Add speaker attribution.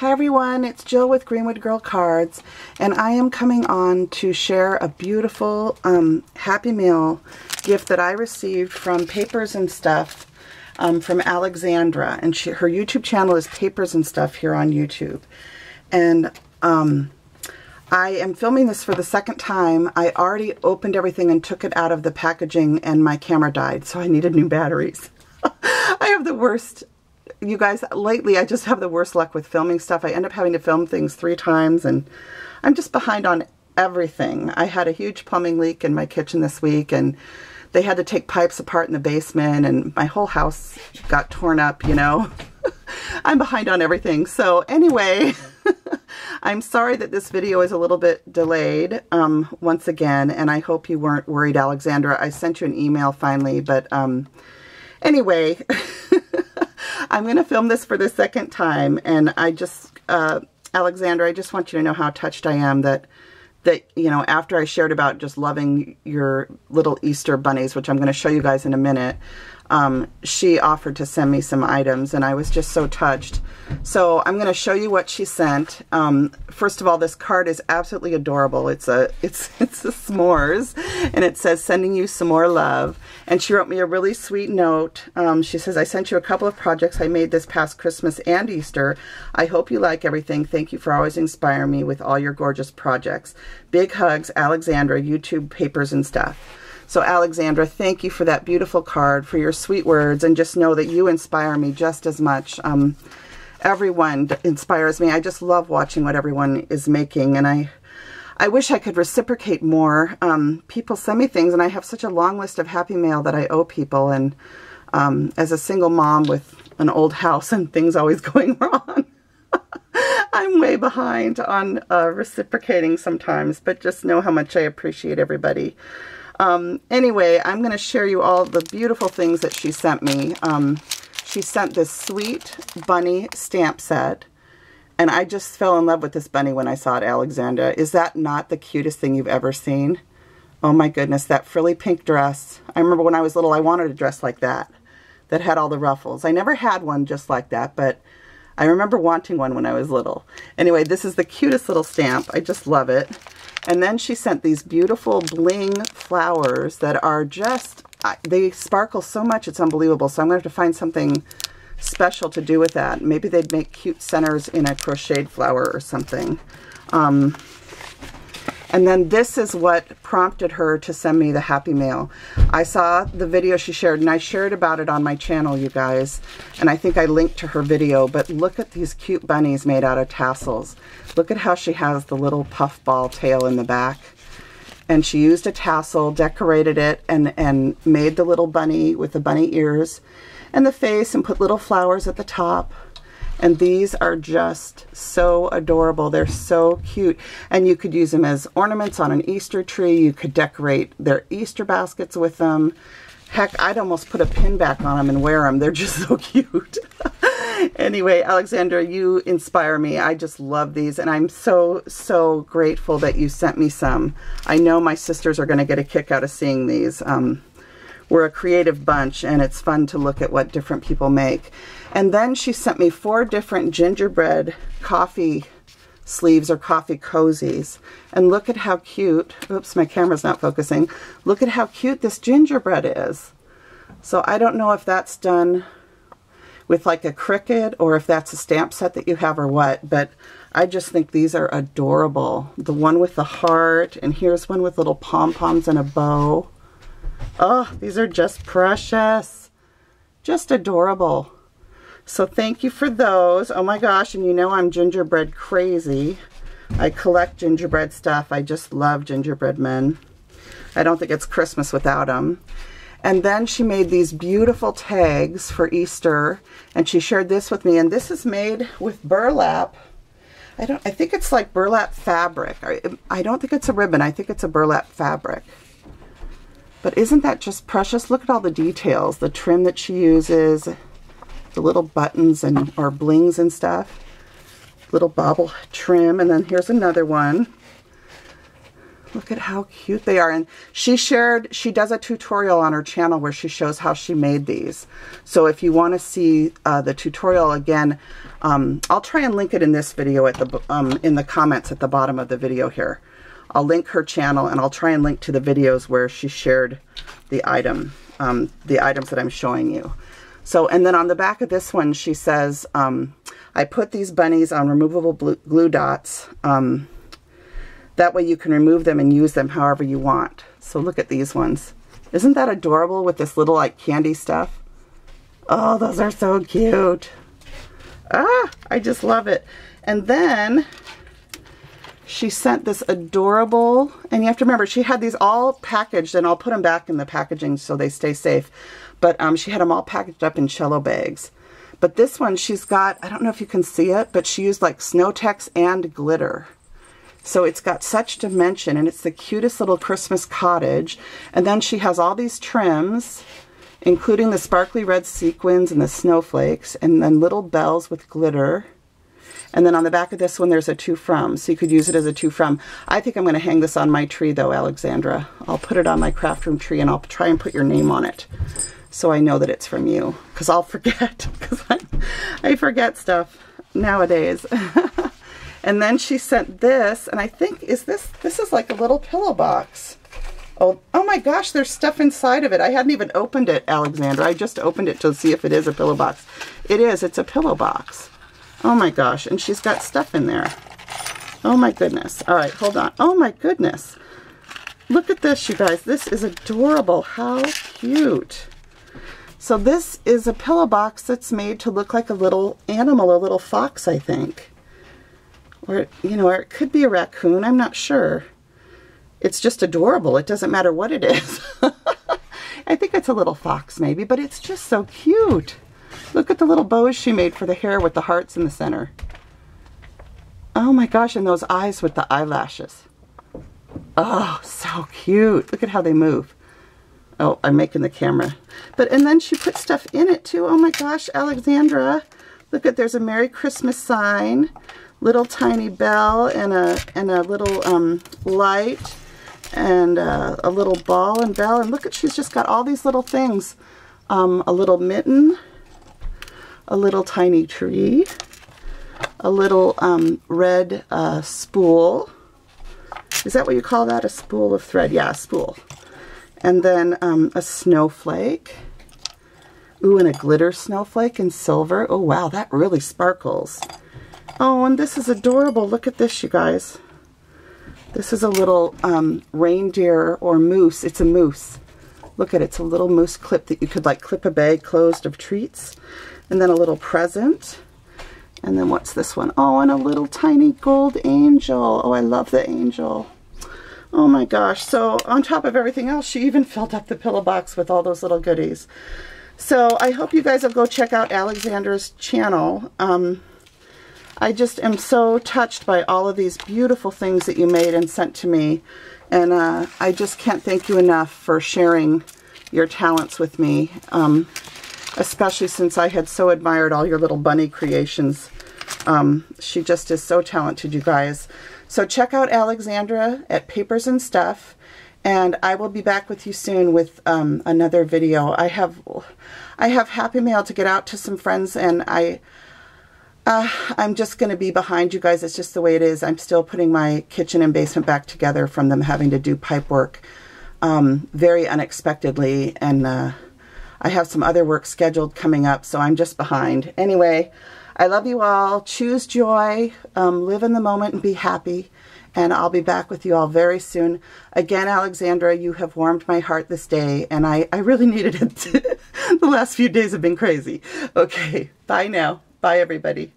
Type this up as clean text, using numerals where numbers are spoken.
Speaker 1: Hi everyone, it's Jill with Greenwood Girl Cards, and I am coming on to share a beautiful Happy Meal gift that I received from Papersnstuff from Alexandra, and her YouTube channel is Papersnstuff here on YouTube. And I am filming this for the second time. I already opened everything and took it out of the packaging, and my camera died, so I needed new batteries. I have the worst... You guys, lately I just have the worst luck with filming stuff. I end up having to film things 3 times, and I'm just behind on everything. I had a huge plumbing leak in my kitchen this week, and they had to take pipes apart in the basement, and my whole house got torn up, you know. I'm behind on everything. So anyway, I'm sorry that this video is a little bit delayed once again, and I hope you weren't worried, Alexandra. I sent you an email finally, but anyway... I'm going to film this for the second time, and I just, Alexandra, I just want you to know how touched I am that, you know, after I shared about just loving your little Easter bunnies, which I'm going to show you guys in a minute, she offered to send me some items, and I was just so touched. So I'm going to show you what she sent. First of all, this card is absolutely adorable. It's a s'mores, and it says, "Sending you some more love." And she wrote me a really sweet note. She says, "I sent you a couple of projects I made this past Christmas and Easter. I hope you like everything. Thank you for always inspiring me with all your gorgeous projects. Big hugs, Alexandra, YouTube Papersnstuff." So Alexandra, thank you for that beautiful card, for your sweet words, and just know that you inspire me just as much. Everyone inspires me. I just love watching what everyone is making, and I wish I could reciprocate more. People send me things, and I have such a long list of Happy Mail that I owe people, and as a single mom with an old house and things always going wrong, I'm way behind on reciprocating sometimes, but just know how much I appreciate everybody. Anyway, I'm going to share you all the beautiful things that she sent me. She sent this sweet bunny stamp set, and I just fell in love with this bunny when I saw it, Alexandra. Is that not the cutest thing you've ever seen? Oh my goodness, that frilly pink dress. I remember when I was little, I wanted a dress like that had all the ruffles. I never had one just like that, but I remember wanting one when I was little. Anyway, this is the cutest little stamp. I just love it. And then she sent these beautiful bling flowers that are just, they sparkle so much, it's unbelievable. So I'm going to have to find something special to do with that. Maybe they'd make cute centers in a crocheted flower or something. And then this is what prompted her to send me the Happy Mail. I saw the video she shared, and I shared about it on my channel, you guys. And I think I linked to her video, but look at these cute bunnies made out of tassels. Look at how she has the little puffball tail in the back. And she used a tassel, decorated it, and made the little bunny with the bunny ears and the face, and put little flowers at the top. And these are just so adorable. They're so cute. And you could use them as ornaments on an Easter tree. You could decorate their Easter baskets with them. Heck, I'd almost put a pin back on them and wear them. They're just so cute. Anyway, Alexandra, you inspire me. I just love these, and I'm so, so grateful that you sent me some. I know my sisters are going to get a kick out of seeing these. We're a creative bunch, and it's fun to look at what different people make. And then she sent me 4 different gingerbread coffee sleeves or coffee cozies. And look at how cute, oops, my camera's not focusing. Look at how cute this gingerbread is. So I don't know if that's done with like a Cricut, or if that's a stamp set that you have, or what, but I just think these are adorable. The one with the heart, and here's one with little pom-poms and a bow. Oh, these are just precious. Just adorable. So thank you for those. Oh my gosh, and you know I'm gingerbread crazy. I collect gingerbread stuff. I just love gingerbread men. I don't think it's Christmas without them. And then she made these beautiful tags for Easter, and she shared this with me, and this is made with burlap. I think it's like burlap fabric. I don't think it's a ribbon. I think it's a burlap fabric. But isn't that just precious? Look at all the details, the trim that she uses, the little buttons and or blings and stuff, little bobble trim. And then here's another one. Look at how cute they are. And she does a tutorial on her channel where she shows how she made these. So if you want to see the tutorial again, I'll try and link it in this video at the in the comments at the bottom of the video here. I'll link her channel, and I'll try and link to the videos where she shared the items that I'm showing you. So, and then on the back of this one, she says, I put these bunnies on removable glue dots. That way you can remove them and use them however you want. So look at these ones. Isn't that adorable with this little like candy stuff? Oh, those are so cute. Ah, I just love it. And then she sent this adorable, and you have to remember, she had these all packaged, and I'll put them back in the packaging so they stay safe. But she had them all packaged up in cello bags. But this one, she's got, I don't know if you can see it, but she used like snow text and glitter. So it's got such dimension, and it's the cutest little Christmas cottage. And then she has all these trims, including the sparkly red sequins and the snowflakes, and then little bells with glitter. And then on the back of this one, there's a to from, so you could use it as a to from. I think I'm going to hang this on my tree, though, Alexandra. I'll put it on my craft room tree, and I'll try and put your name on it, so I know that it's from you, because I'll forget, because I forget stuff nowadays. And then she sent this, and I think, this is like a little pillow box. Oh my gosh, there's stuff inside of it. I hadn't even opened it, Alexandra. I just opened it to see if it is a pillow box. It is, it's a pillow box. Oh my gosh, and she's got stuff in there. Oh my goodness. All right, hold on. Oh my goodness. Look at this, you guys. This is adorable. How cute. So this is a pillow box that's made to look like a little animal, a little fox, I think. Or, you know, or it could be a raccoon. I'm not sure. It's just adorable. It doesn't matter what it is. I think it's a little fox maybe, but it's just so cute. Look at the little bows she made for the hair with the hearts in the center. Oh my gosh, and those eyes with the eyelashes. Oh, so cute. Look at how they move. Oh, I'm making the camera. And then she put stuff in it too. Oh my gosh, Alexandra. Look at, there's a Merry Christmas sign, little tiny bell, and a little light, and a little ball and bell. And look at, she's just got all these little things. A little mitten, a little tiny tree, a little red spool. Is that what you call that? A spool of thread? Yeah, a spool. And then a snowflake. Ooh, and a glitter snowflake in silver. Oh, wow, that really sparkles. Oh, and this is adorable. Look at this, you guys. This is a little reindeer or moose. It's a moose. Look at it. It's a little moose clip that you could like clip a bag closed of treats. And then a little present. And then what's this one? Oh, and a little tiny gold angel. Oh, I love the angel. Oh my gosh. So on top of everything else, she even filled up the pillow box with all those little goodies. So I hope you guys will go check out Alexandra's channel. I just am so touched by all of these beautiful things that you made and sent to me. And I just can't thank you enough for sharing your talents with me. Especially since I had so admired all your little bunny creations. She just is so talented, you guys. So check out Alexandra at Papersnstuff, and I will be back with you soon with another video. I have Happy Mail to get out to some friends, and I'm just going to be behind you guys. It's just the way it is. I'm still putting my kitchen and basement back together from them having to do pipe work very unexpectedly, and I have some other work scheduled coming up, so I'm just behind. Anyway, I love you all. Choose joy, live in the moment, and be happy. And I'll be back with you all very soon. Again, Alexandra, you have warmed my heart this day, and I really needed it. The last few days have been crazy. Okay, bye now. Bye, everybody.